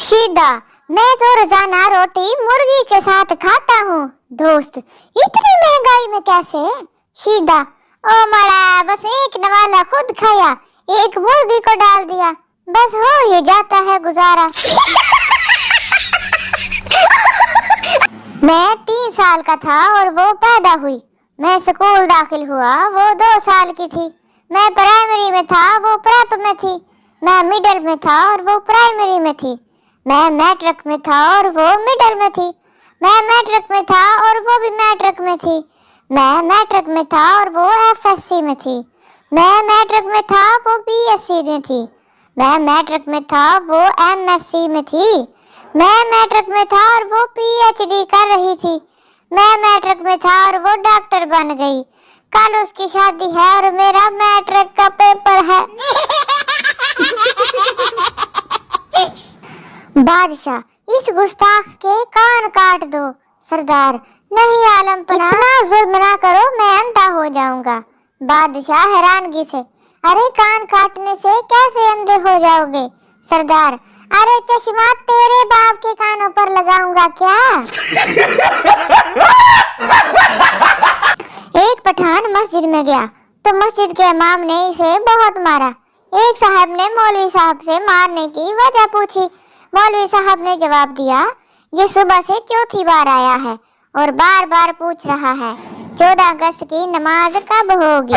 शीदा, मैं तो रोजाना रोटी मुर्गी के साथ खाता हूँ। दोस्त, इतनी महंगाई में कैसे? शीदा, ओ मड़ा, बस एक नवाला खुद खाया, एक मुर्गी को डाल दिया, बस हो ही जाता है गुजारा। मैं 3 साल का था और वो पैदा हुई। मैं स्कूल दाखिल हुआ, वो 2 साल की थी। मैं प्राइमरी में था, वो प्रेप में थी। मैं मिडिल में था और वो प्राइमरी में थी। मैं मैट्रिक में था और वो मिडिल में थी। मैं मैट्रिक में था और वो भी मैट्रिक में थी। मैं मैट्रिक में था और वो एफएससी में थी। मैं मैट्रिक में था, वो बीएससी में थी। मैं मैट्रिक में था, वो एमएससी में थी। मैं मैट्रिक में था और वो पीएचडी कर रही थी। मैं मैट्रिक में था और वो डॉक्टर बन गई। कल उसकी शादी है और मेरा मैट्रिक का पेपर है। बादशाह, इस गुस्ताख के कान काट दो। सरदार, नहीं आलम पना, इतना जुल्म ना करो, मैं अंधा हो जाऊंगा। बादशाह हैरानगी से, अरे कान काटने से कैसे अंधे हो जाओगे? सरदार, अरे चश्मा तेरे बाप के कानों पर लगाऊंगा क्या? एक पठान मस्जिद में गया तो मस्जिद के इमाम ने इसे बहुत मारा। एक साहब ने मौलवी साहब से मारने की वजह पूछी। मौलवी साहब ने जवाब दिया, ये सुबह से चौथी बार आया है और बार बार पूछ रहा है 14 अगस्त की नमाज कब होगी?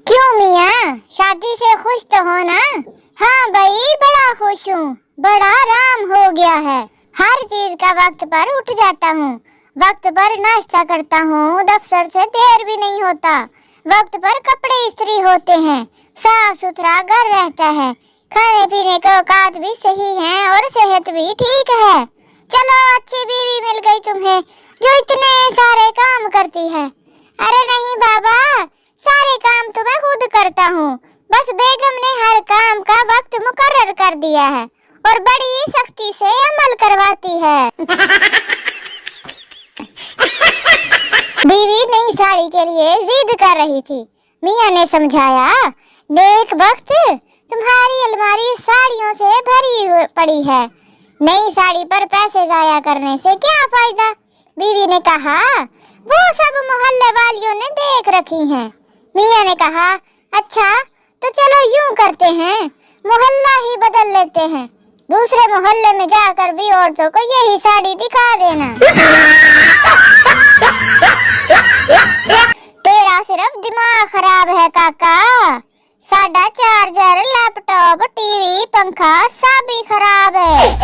क्यों मियाँ, शादी से खुश तो हो ना? हाँ भाई, बड़ा खुश हूँ, बड़ा आराम हो गया है। हर चीज का वक्त पर उठ जाता हूँ, वक्त पर नाश्ता करता हूँ, दफ्तर से देर भी नहीं होता, वक्त पर कपड़े इस्त्री होते हैं, साफ सुथरा घर रहता है, खाने पीने का औकात भी सही है और सेहत भी ठीक है। चलो, अच्छी बीवी मिल गई तुम्हें जो इतने सारे काम करती है। अरे नहीं बाबा, सारे काम तो मैं खुद करता हूँ, बस बेगम ने हर काम का वक्त मुकर्रर कर दिया है और बड़ी सख्ती से अमल करवाती है। बीवी नई साड़ी के लिए जिद कर रही थी। मियाँ ने समझाया, देख वक्त, तुम्हारी अलमारी साड़ियों से भरी पड़ी है, नई साड़ी पर पैसे जाया करने से क्या फायदा? बीवी ने कहा, वो सब मोहल्ले वालियों ने देख रखी हैं। मियाँ ने कहा, अच्छा तो चलो यूं करते हैं, मोहल्ला ही बदल लेते हैं, दूसरे मोहल्ले में जाकर भी औरतों को यही साड़ी दिखा देना। तेरा सिर्फ दिमाग खराब है काका, साड़ा चार्जर, लैपटॉप, टीवी, पंखा सब ही खराब है।